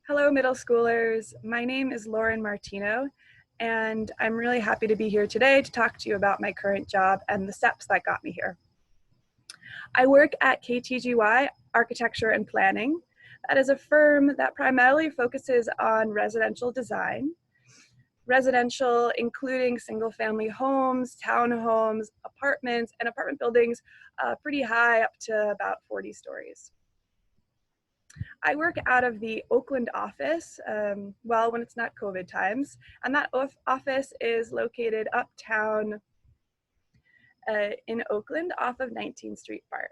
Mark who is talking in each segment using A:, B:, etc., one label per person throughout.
A: Hello, middle schoolers. My name is Lauren Martino, and I'm really happy to be here today to talk to you about my current job and the steps that got me here. I work at KTGY Architecture and Planning. That is a firm that primarily focuses on residential design. Residential, including single-family homes, townhomes, apartments, and apartment buildings pretty high up to about 40 stories. I work out of the Oakland office, well, when it's not COVID times, and that office is located uptown in Oakland off of 19th Street BART.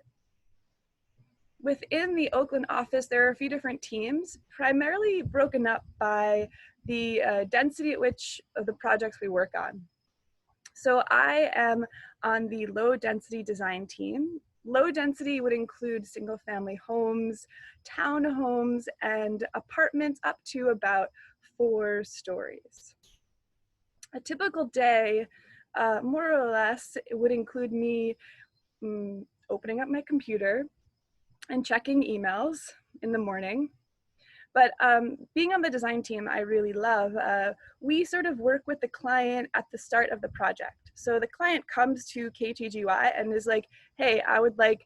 A: Within the Oakland office, there are a few different teams, primarily broken up by the density at which of the projects we work on. So I am on the low density design team. Low density would include single family homes, townhomes, and apartments up to about 4 stories. A typical day, more or less, it would include me opening up my computer and checking emails in the morning. But being on the design team, I really love. We sort of work with the client at the start of the project. So the client comes to KTGY and is like, hey, I would like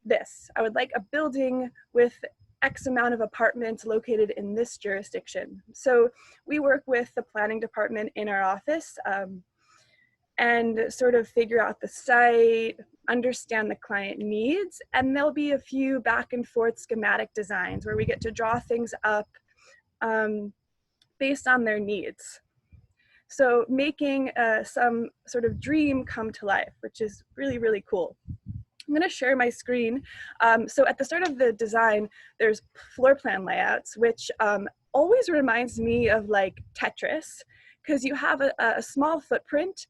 A: this. I would like a building with X amount of apartments located in this jurisdiction. So we work with the planning department in our office and sort of figure out the site, understand the client needs, and there'll be a few back and forth schematic designs where we get to draw things up based on their needs. So making some sort of dream come to life, which is really, really cool. I'm gonna share my screen. So at the start of the design, there's floor plan layouts, which always reminds me of like Tetris, because you have a small footprint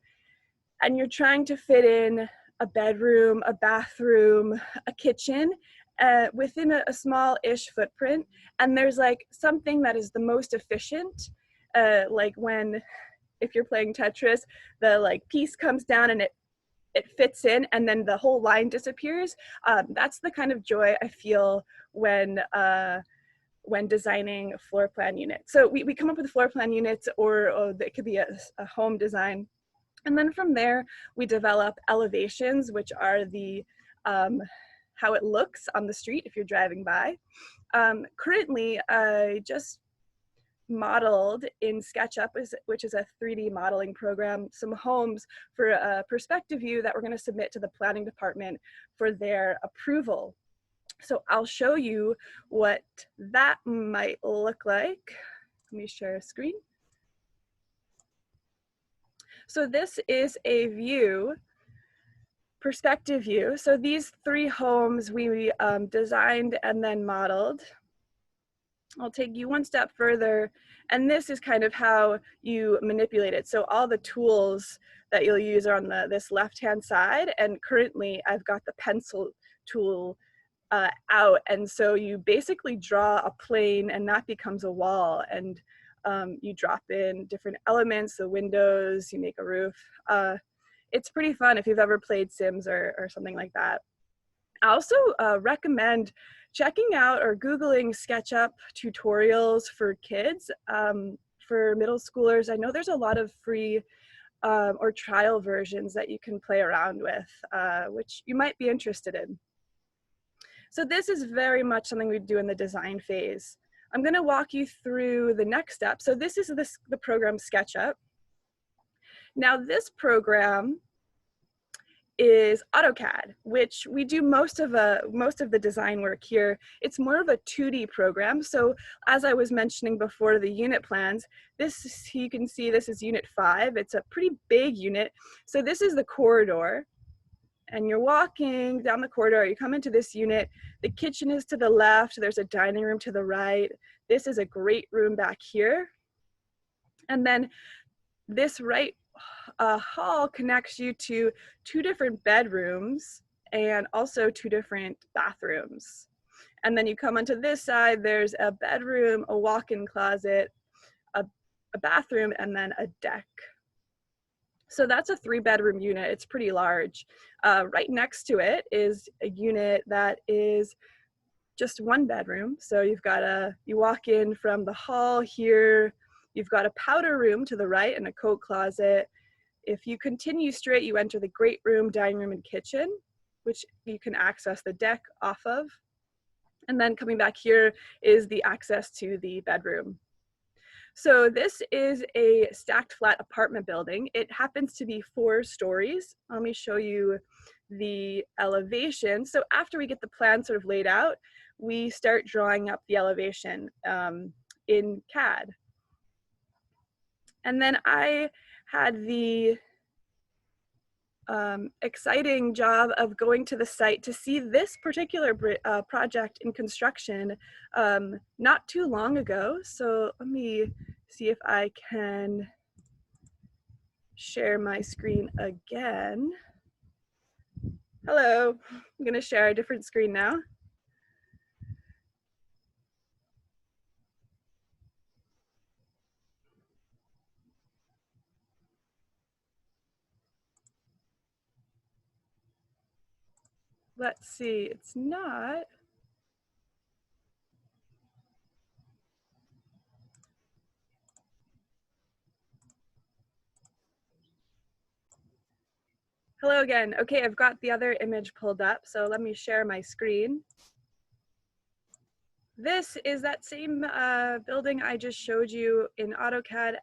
A: and you're trying to fit in a bedroom, a bathroom, a kitchen within a small-ish footprint. And there's like something that is the most efficient, like if you're playing Tetris, the like piece comes down and it fits in and then the whole line disappears. That's the kind of joy I feel when designing a floor plan unit. So we come up with floor plan units, or it could be a home design. And then from there, we develop elevations, which are the how it looks on the street if you're driving by. Currently, I just modeled in SketchUp, which is a 3D modeling program, some homes for a perspective view that we're going to submit to the planning department for their approval. So I'll show you what that might look like. Let me share a screen. So this is a view, perspective view. So these 3 homes we designed and then modeled. I'll take you one step further, and this is kind of how you manipulate it. So all the tools that you'll use are on this left-hand side, and currently I've got the pencil tool out, and so you basically draw a plane and that becomes a wall, and you drop in different elements, the windows, you make a roof. It's pretty fun if you've ever played Sims or something like that. I also recommend checking out or Googling SketchUp tutorials for kids, for middle schoolers. I know there's a lot of free or trial versions that you can play around with, which you might be interested in. So this is very much something we do in the design phase. I'm going to walk you through the next step. So this is the program SketchUp. Now this program is AutoCAD, which we do most of the design work here. It's more of a 2D program. So as I was mentioning before, the unit plans, you can see this is unit 5. It's a pretty big unit. So this is the corridor, and you're walking down the corridor, you come into this unit, the kitchen is to the left, there's a dining room to the right, this is a great room back here, and then this right hall connects you to 2 different bedrooms and also 2 different bathrooms. And then you come onto this side, there's a bedroom, a walk-in closet, a bathroom, and then a deck. So that's a 3-bedroom unit. It's pretty large. Right next to it is a unit that is just one bedroom. So you walk in from the hall here, you've got a powder room to the right and a coat closet. If you continue straight, you enter the great room, dining room, and kitchen, which you can access the deck off of. And then coming back here is the access to the bedroom. So this is a stacked flat apartment building. It happens to be 4 stories. Let me show you the elevation. So after we get the plan sort of laid out, we start drawing up the elevation in CAD. And then I had the exciting job of going to the site to see this particular project in construction not too long ago. So let me see if I can share my screen again. Hello, I'm gonna share a different screen now. Let's see, it's not. Hello again. Okay, I've got the other image pulled up, so let me share my screen. This is that same building I just showed you in AutoCAD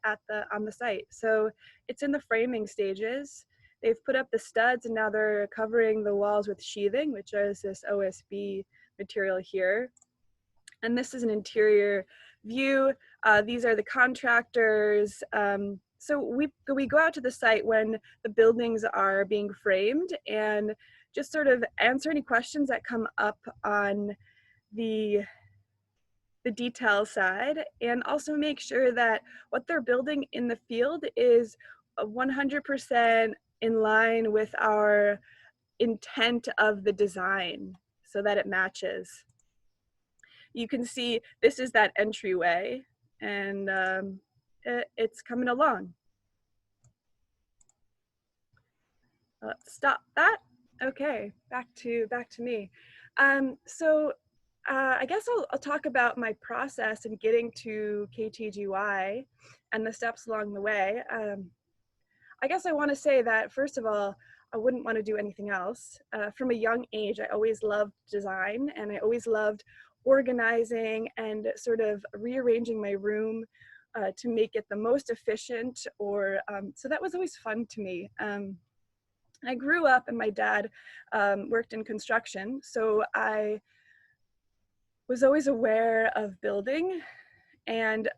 A: on the site. So it's in the framing stages. They've put up the studs and now they're covering the walls with sheathing, which is this OSB material here. And this is an interior view. These are the contractors. So we go out to the site when the buildings are being framed and just sort of answer any questions that come up on the detail side, and also make sure that what they're building in the field is 100% in line with our intent of the design so that it matches. You can see this is that entryway, and it's coming along. Let's stop that. Okay, back to me. I guess I'll talk about my process in getting to KTGY and the steps along the way. I guess I want to say that, first of all, I wouldn't want to do anything else. From a young age, I always loved design, and I always loved organizing and sort of rearranging my room to make it the most efficient, so that was always fun to me. I grew up and my dad worked in construction, so I was always aware of building and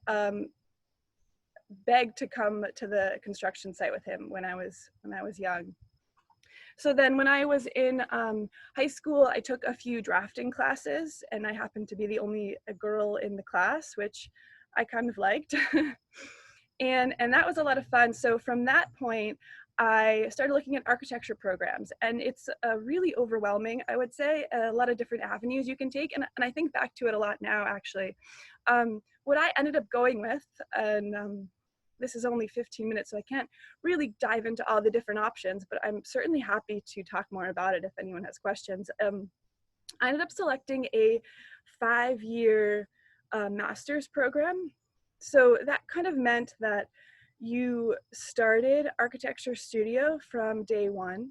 A: begged to come to the construction site with him when I was young. So then when I was in high school, I took a few drafting classes, and I happened to be the only girl in the class, which I kind of liked. and that was a lot of fun. So from that point, I started looking at architecture programs, and it's really overwhelming, I would say. A lot of different avenues you can take, and I think back to it a lot now, actually. What I ended up going with, and this is only 15 minutes, so I can't really dive into all the different options, but I'm certainly happy to talk more about it if anyone has questions. I ended up selecting a 5-year master's program. So that kind of meant that you started Architecture Studio from day one,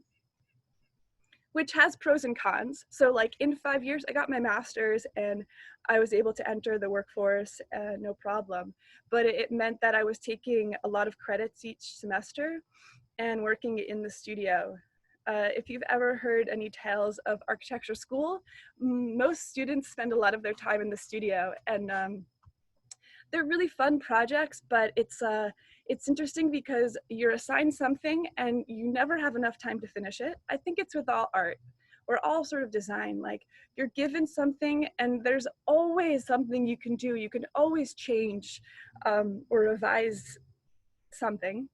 A: which has pros and cons. So like in 5 years, I got my master's and I was able to enter the workforce no problem. But it meant that I was taking a lot of credits each semester and working in the studio. If you've ever heard any tales of architecture school, most students spend a lot of their time in the studio, and they're really fun projects, but it's interesting because you're assigned something and you never have enough time to finish it. I think it's with all art or all sort of design. Like, you're given something and there's always something you can do. You can always change or revise something,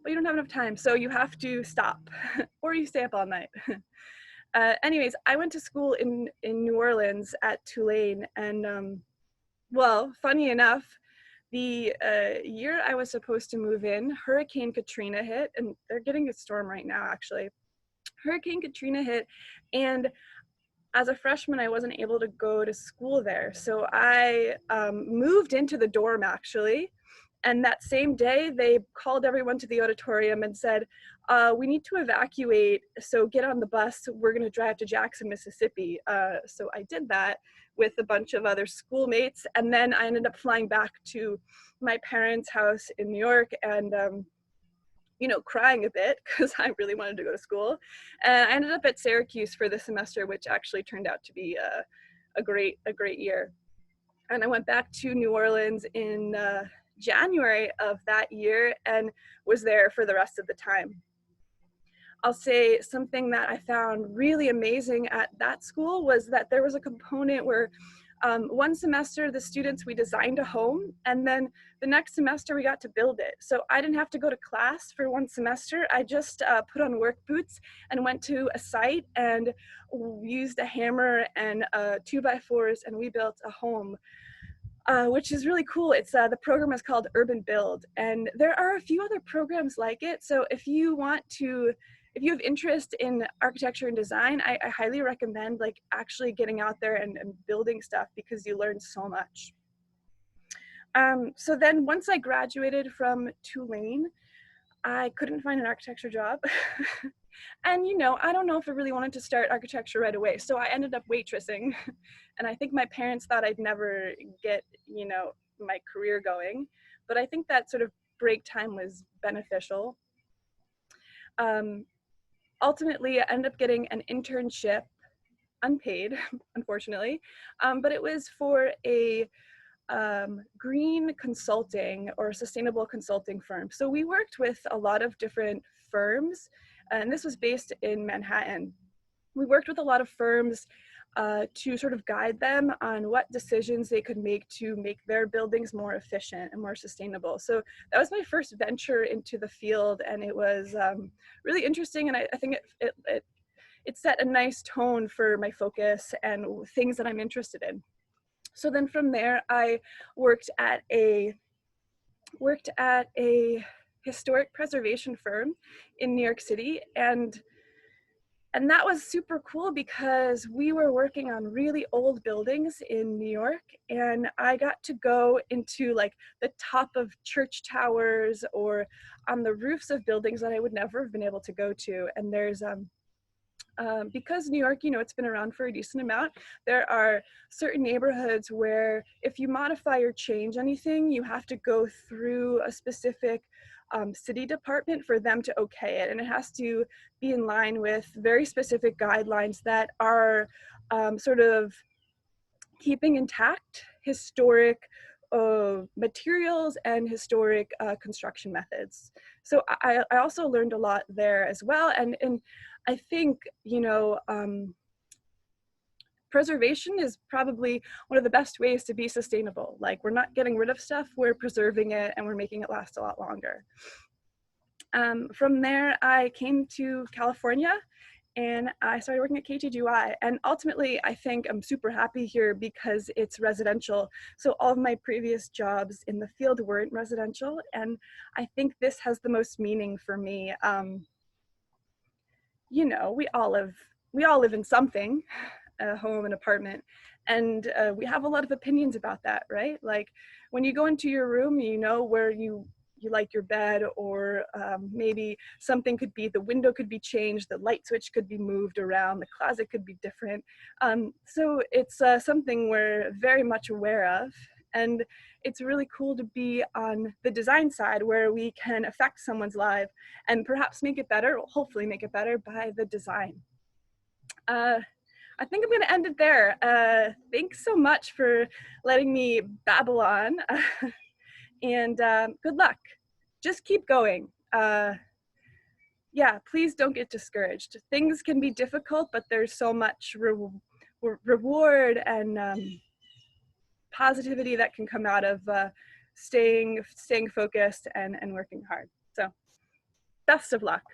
A: but you don't have enough time. So you have to stop or you stay up all night. Anyways, I went to school in New Orleans at Tulane, and well, funny enough, the year I was supposed to move in, Hurricane Katrina hit, and they're getting a storm right now, actually. Hurricane Katrina hit, and as a freshman, I wasn't able to go to school there. So I moved into the dorm actually. And that same day, they called everyone to the auditorium and said, we need to evacuate, so get on the bus. We're going to drive to Jackson, Mississippi. So I did that with a bunch of other schoolmates. And then I ended up flying back to my parents' house in New York and you know, crying a bit because I really wanted to go to school. And I ended up at Syracuse for the semester, which actually turned out to be a great year. And I went back to New Orleans in January of that year and was there for the rest of the time. I'll say something that I found really amazing at that school was that there was a component where one semester the students, we designed a home, and then the next semester we got to build it. So I didn't have to go to class for one semester. I just put on work boots and went to a site and used a hammer and 2x4s, and we built a home. Which is really cool. It's the program is called Urban Build, and there are a few other programs like it. So if you have interest in architecture and design, I highly recommend like actually getting out there and building stuff because you learn so much. So then once I graduated from Tulane, I couldn't find an architecture job. And you know, I don't know if I really wanted to start architecture right away. So I ended up waitressing. And I think my parents thought I'd never get, you know, my career going. But I think that sort of break time was beneficial. Ultimately, I ended up getting an internship, unpaid, unfortunately, but it was for a green consulting or sustainable consulting firm. So we worked with a lot of different firms, and this was based in Manhattan. We worked with a lot of firms to sort of guide them on what decisions they could make to make their buildings more efficient and more sustainable. So that was my first venture into the field, and it was really interesting, and I think it set a nice tone for my focus and things that I'm interested in. So then from there, I worked at a historic preservation firm in New York City, and that was super cool because we were working on really old buildings in New York, and I got to go into like the top of church towers or on the roofs of buildings that I would never have been able to go to. And there's because New York, you know, it's been around for a decent amount, there are certain neighborhoods where if you modify or change anything, you have to go through a specific city department for them to okay it. And it has to be in line with very specific guidelines that are sort of keeping intact historic materials and historic construction methods. So I also learned a lot there as well. And I think, you know, preservation is probably one of the best ways to be sustainable. Like, we're not getting rid of stuff, we're preserving it, and we're making it last a lot longer. From there, I came to California and I started working at KTGY. And ultimately, I think I'm super happy here because it's residential. So all of my previous jobs in the field weren't residential. And I think this has the most meaning for me. You know, we all live in something, a home, an apartment, and we have a lot of opinions about that, right? Like when you go into your room, you know where you like your bed, or maybe something could be, the window could be changed, the light switch could be moved around, the closet could be different. So it's something we're very much aware of. And it's really cool to be on the design side where we can affect someone's life and perhaps make it better, hopefully make it better by the design. I think I'm going to end it there. Thanks so much for letting me babble on. And good luck. Just keep going. Yeah, please don't get discouraged. Things can be difficult, but there's so much reward and positivity that can come out of staying focused and working hard. So best of luck.